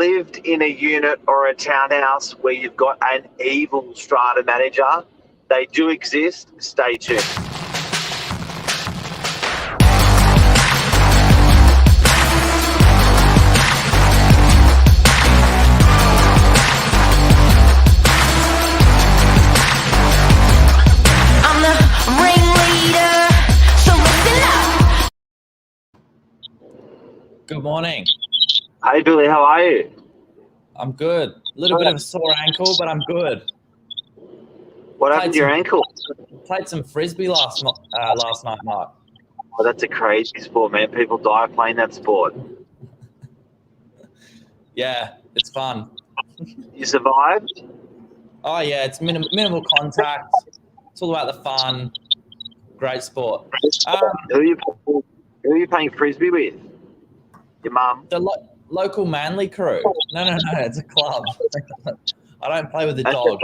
lived in a unit or a townhouse where you've got an evil strata manager? They do exist. Stay tuned. Good morning. Hey, Billy, how are you? I'm good. A little bit of a sore ankle, but I'm good. What happened to your ankle? Played some frisbee last night, Mark. Oh, that's a crazy sport, man. People die playing that sport. Yeah, it's fun. You survived? Oh, yeah, it's minimal contact. It's all about the fun. Great sport. Who are you playing frisbee with? Your mum? The local Manly crew. No, it's a club. I don't play with the dog.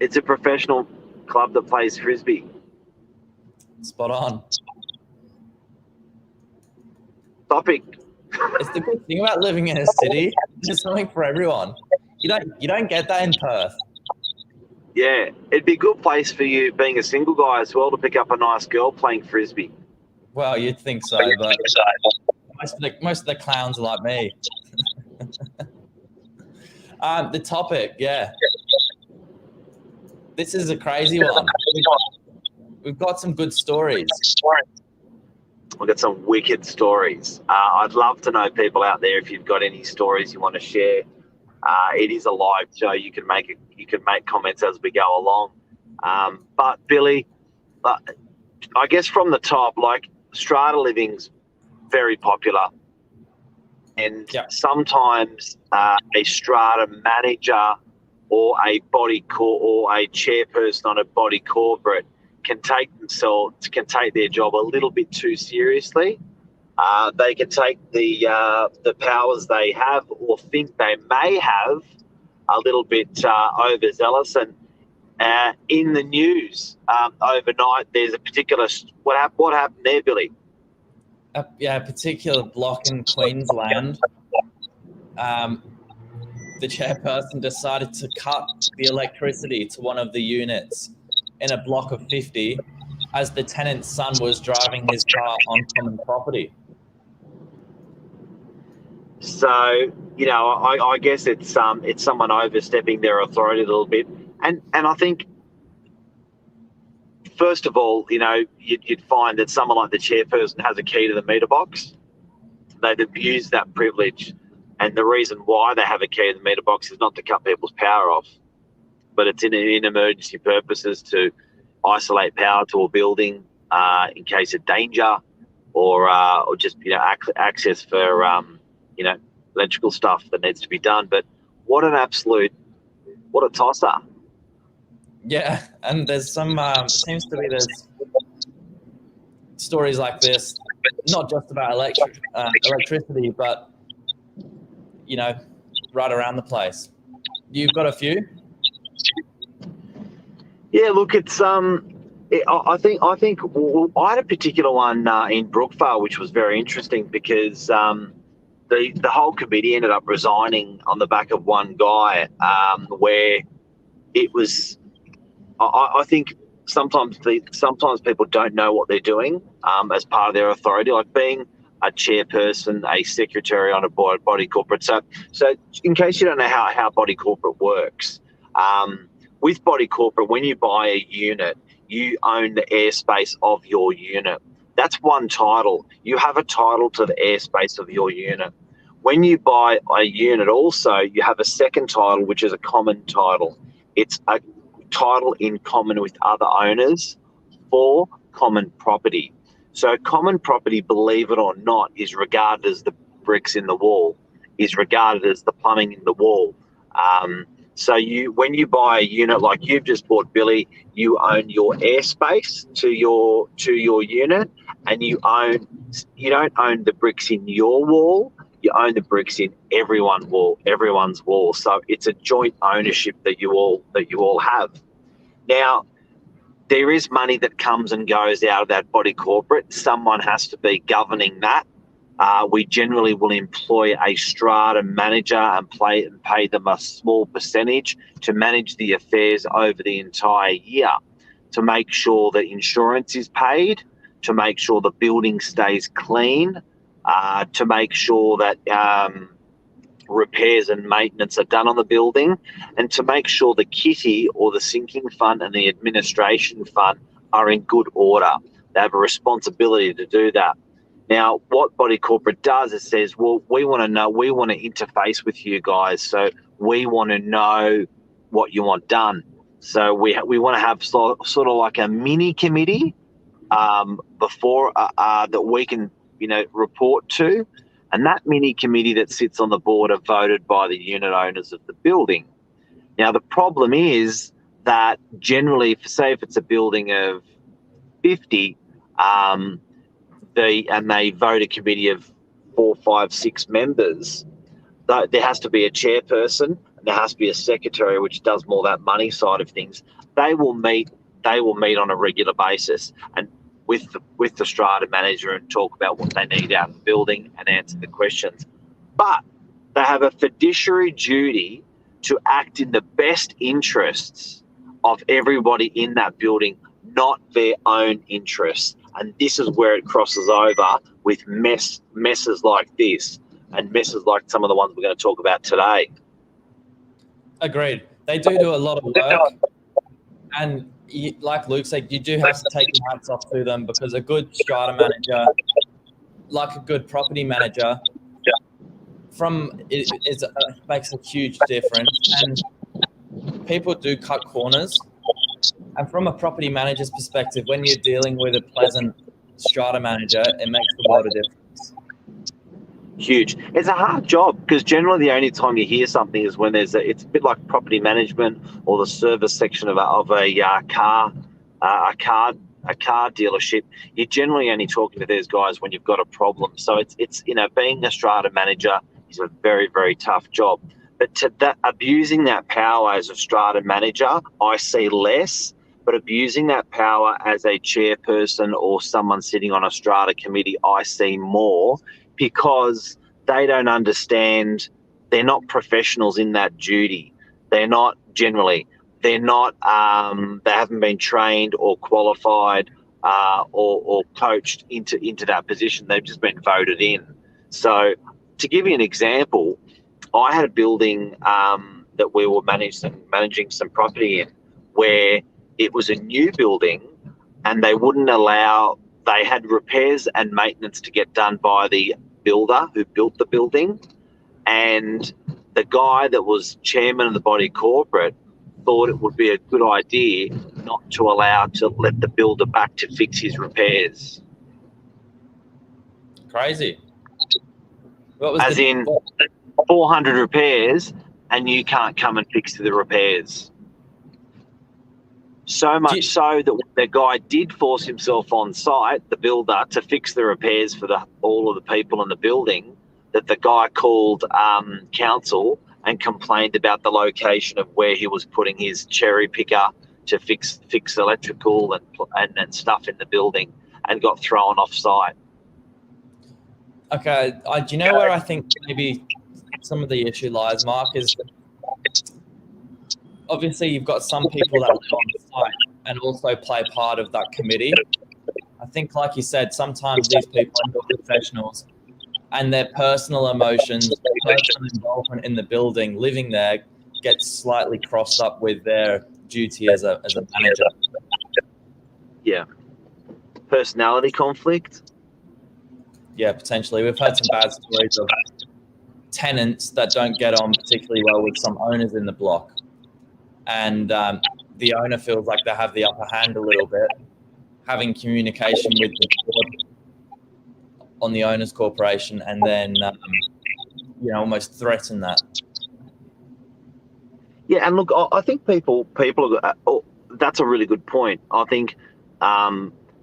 It's a professional club that plays frisbee. Spot on. Topic. It's the good thing about living in a city. There's something for everyone. You don't get that in Perth. Yeah, it'd be a good place for you, being a single guy as well, to pick up a nice girl playing frisbee. Well, you'd think so, but most of the clowns are like me. The topic, yeah. This is a crazy one. We've got some good stories. We've got some wicked stories. I'd love to know, people out there, if you've got any stories you want to share. It is a live show. You can make comments as we go along. But Billy, I guess from the top, like, strata living's very popular, and sometimes a strata manager or a chairperson on a body corporate can take their job a little bit too seriously. They can take the powers they have or think they may have a little bit overzealous. And in the news overnight, there's a particular what happened there, Billy? A particular block in Queensland. The chairperson decided to cut the electricity to one of the units in a block of 50 as the tenant's son was driving his car on common property. So, I guess it's someone overstepping their authority a little bit. And I think, first of all, you'd find that someone like the chairperson has a key to the meter box. They've abused that privilege. And the reason why they have a key to the meter box is not to cut people's power off, but it's in emergency purposes to isolate power to a building in case of danger, or just access for electrical stuff that needs to be done. But what a tosser! Yeah, and there's some seems to be there's stories like this, not just about electricity, but right around the place. You've got a few? Yeah, look, it's I think I had a particular one in Brookvale, which was very interesting because the whole committee ended up resigning on the back of one guy, where it was. I think sometimes people don't know what they're doing as part of their authority, like being a chairperson, a secretary on a body corporate. So in case you don't know how body corporate works, with body corporate, when you buy a unit, you own the airspace of your unit. That's one title. You have a title to the airspace of your unit. When you buy a unit also, you have a second title, which is a common title. It's a title in common with other owners for common property. So common property, believe it or not, is regarded as the bricks in the wall, is regarded as the plumbing in the wall. So when you buy a unit like you've just bought, Billy, you own your airspace to your unit, and you don't own the bricks in your wall. You own the bricks in everyone's wall. So it's a joint ownership that you all have. Now, there is money that comes and goes out of that body corporate. Someone has to be governing that. we generally will employ a strata manager and pay them a small percentage to manage the affairs over the entire year, to make sure that insurance is paid, to make sure the building stays clean, to make sure that repairs and maintenance are done on the building, and to make sure the kitty or the sinking fund and the administration fund are in good order. They have a responsibility to do that. Now, what Body Corporate does is says, well, we want to know, we want to interface with you guys, so we want to know what you want done. So we want to have sort of like a mini committee before that we can, report to, and that mini committee that sits on the board are voted by the unit owners of the building. Now, the problem is that generally, say if it's a building of 50, they vote a committee of 4, 5, 6 members. There has to be a chairperson and there has to be a secretary, which does more that money side of things. They will meet on a regular basis and with the strata manager and talk about what they need out of the building and answer the questions. But they have a fiduciary duty to act in the best interests of everybody in that building, not their own interests. And this is where it crosses over with messes like this and messes like some of the ones we're going to talk about today. Agreed. They do a lot of work. And like Luke said, you do have to take your hats off to them, because a good strata manager, like a good property manager, makes a huge difference. And people do cut corners. And from a property manager's perspective, when you're dealing with a pleasant strata manager, it makes a lot of difference. Huge. It's a hard job, because generally the only time you hear something is when it's a bit like property management or the service section of a car dealership. You're generally only talking to those guys when you've got a problem. So it's being a strata manager is a very, very tough job. But abusing that power as a strata manager, I see less. But abusing that power as a chairperson or someone sitting on a strata committee, I see more, because they don't understand. They're not professionals in that duty. They haven't been trained or qualified or coached into that position. They've just been voted in. So to give you an example, I had a building that we were managing some property in, where it was a new building and they wouldn't allow, they had repairs and maintenance to get done by the builder who built the building. And the guy that was chairman of the body corporate thought it would be a good idea not to let the builder back to fix his repairs. Crazy. In 400 repairs, and you can't come and fix the repairs. So much so that the guy did force himself on site, the builder, to fix the repairs for all of the people in the building, that the guy called council and complained about the location of where he was putting his cherry picker to fix electrical and stuff in the building, and got thrown off site. Okay, do you know where I think maybe some of the issue lies, Mark, is obviously you've got some people that live on site and also play part of that committee. I think, like you said, sometimes these people are not professionals, and their personal emotions, their personal involvement in the building, living there, gets slightly crossed up with their duty as a manager. Yeah. Personality conflict? Yeah, potentially. We've had some bad stories of tenants that don't get on particularly well with some owners in the block. And the owner feels like they have the upper hand a little bit, having communication with the board on the owner's corporation, and then almost threaten that. Yeah, and look, I think people that's a really good point. I think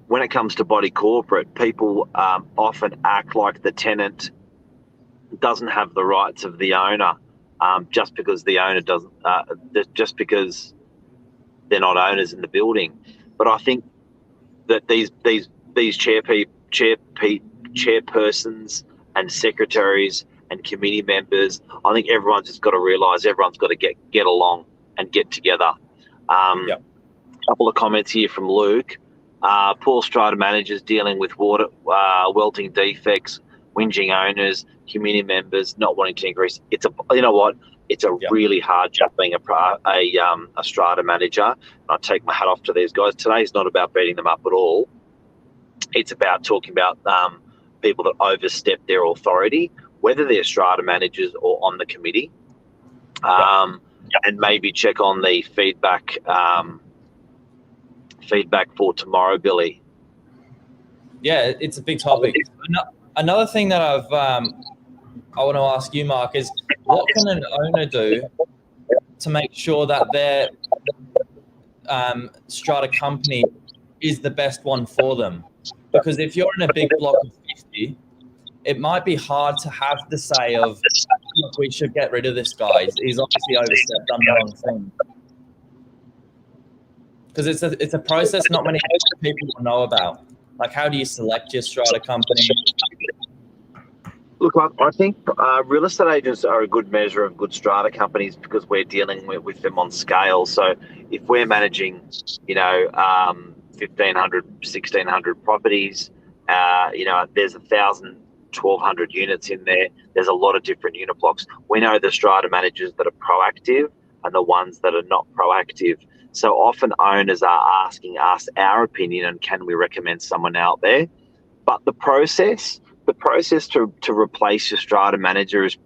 when it comes to body corporate, people often act like the tenant doesn't have the rights of the owner, just because the owner doesn't, just because they're not owners in the building. But I think that these chairpersons and secretaries and committee members. I think everyone's just got to realise everyone's got to get along and get together. Yep. Couple of comments here from Luke. Poor strata managers dealing with water welting defects, whinging owners, community members not wanting to increase. It's a really hard job being a strata manager. And I take my hat off to these guys. Today's not about beating them up at all. It's about talking about people that overstep their authority, whether they're strata managers or on the committee, and maybe check on the feedback for tomorrow, Billy. Yeah, it's a big topic. Another thing that I want to ask you, Mark, is what can an owner do to make sure that their strata company is the best one for them? Because if you're in a big block of 50, it might be hard to have the say of, look, we should get rid of this guy. He's obviously overstepped, done the wrong thing. Because it's a process not many people will know about. Like, how do you select your strata company? Look, I think real estate agents are a good measure of good strata companies because we're dealing with them on scale. So if we're managing, 1,500, 1,600 properties, there's 1,000, 1,200 units in there. There's a lot of different unit blocks. We know the strata managers that are proactive and the ones that are not proactive. So often owners are asking us our opinion and can we recommend someone out there. But the process to replace your strata manager is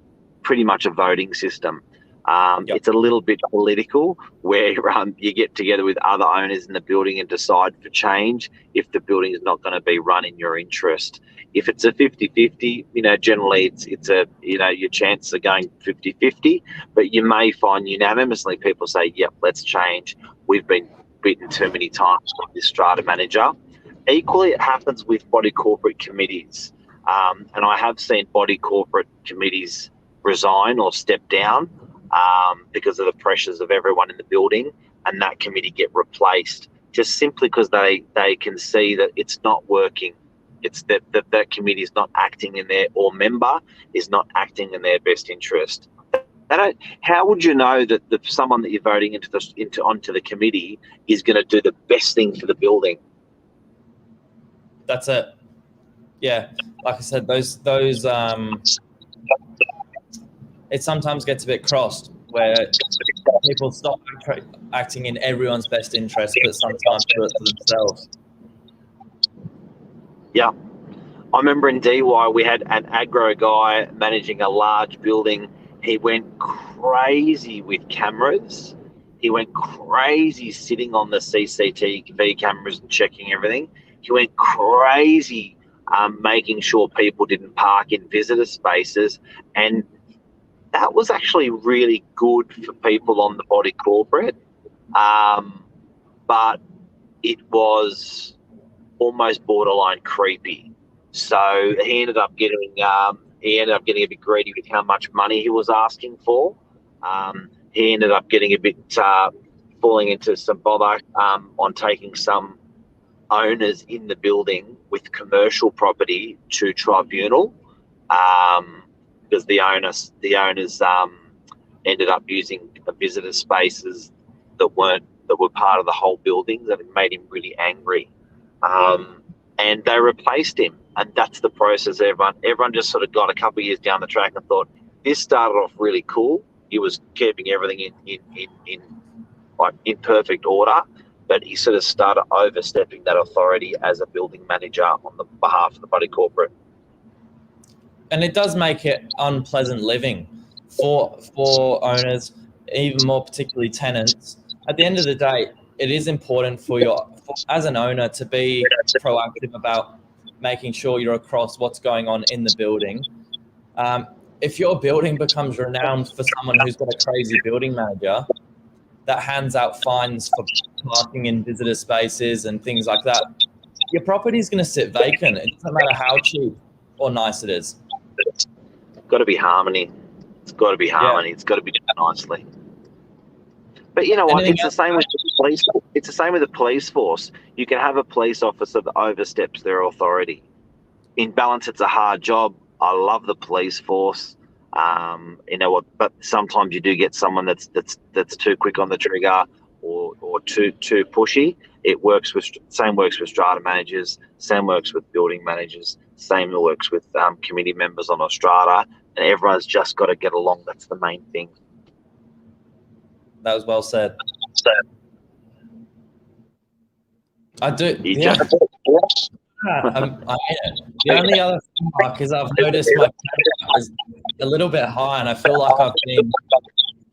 pretty much a voting system. It's a little bit political where you get together with other owners in the building and decide for change if the building is not going to be run in your interest. If it's a 50-50, generally it's your chances are going 50-50, but you may find unanimously people say, yep, let's change. We've been beaten too many times by this strata manager. Equally, it happens with body corporate committees. And I have seen body corporate committees resign or step down because of the pressures of everyone in the building, and that committee get replaced just simply because they can see that it's not working. It's that committee is not acting in their, or member is not acting in their best interest. How would you know that someone that you're voting onto the committee is going to do the best thing for the building? That's it. Yeah, like I said, those it sometimes gets a bit crossed where people stop acting in everyone's best interest, but sometimes do it for themselves. Yeah. I remember in DY we had an agro guy managing a large building. He went crazy with cameras. He went crazy sitting on the CCTV cameras and checking everything. He went crazy making sure people didn't park in visitor spaces. And that was actually really good for people on the body corporate. But it was almost borderline creepy. So he ended up getting a bit greedy with how much money he was asking for. He ended up getting a bit falling into some bother on taking some owners in the building with commercial property to tribunal because the owners ended up using visitor spaces that were part of the whole building. That made him really angry. And they replaced him, and that's the process. Everyone just sort of got a couple of years down the track and thought this started off really cool. He was keeping everything in perfect order, but he sort of started overstepping that authority as a building manager on the behalf of the body corporate. And it does make it unpleasant living for owners, even more particularly tenants. At the end of the day, it is important as an owner to be proactive about making sure you're across what's going on in the building. If your building becomes renowned for someone who's got a crazy building manager that hands out fines for parking in visitor spaces and things like that, your property is going to sit vacant. It doesn't matter how cheap or nice it is. It's got to be harmony. It's got to be harmony. Yeah. It's got to be done nicely. But you know what? It's the same with the police. It's the same with the police force. You can have a police officer that oversteps their authority. In balance, it's a hard job. I love the police force. You know what? But sometimes you do get someone that's too quick on the trigger or too pushy. It works with same works with strata managers, same works with building managers, same works with committee members on a strata, and everyone's just got to get along. That's the main thing. That was well said. I do. You Yeah. just I hate it. The only other thing, Mark, is I've noticed my camera is a little bit high, and I feel like I've been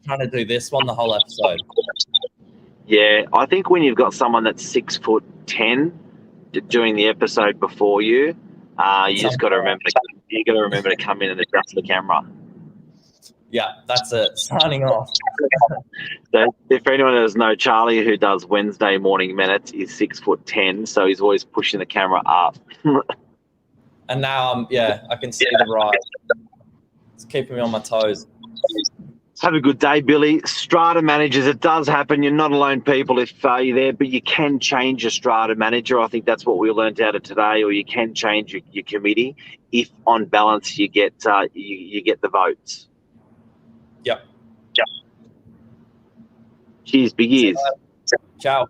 trying to do this one the whole episode. Yeah, I think when you've got someone that's 6'10" doing the episode before you, you just got to remember. You got to remember to come in and adjust the camera. Yeah, that's it. Signing off. So if anyone doesn't know, Charlie, who does Wednesday morning minutes, is 6'10", so he's always pushing the camera up. And now I can see the rise. It's keeping me on my toes. Have a good day, Billy. Strata managers, it does happen. You're not alone, people, if you're there, but you can change your strata manager. I think that's what we learned out of today, or you can change your committee if, on balance, you get you get the votes. Yep. Cheers, big ears. Ciao.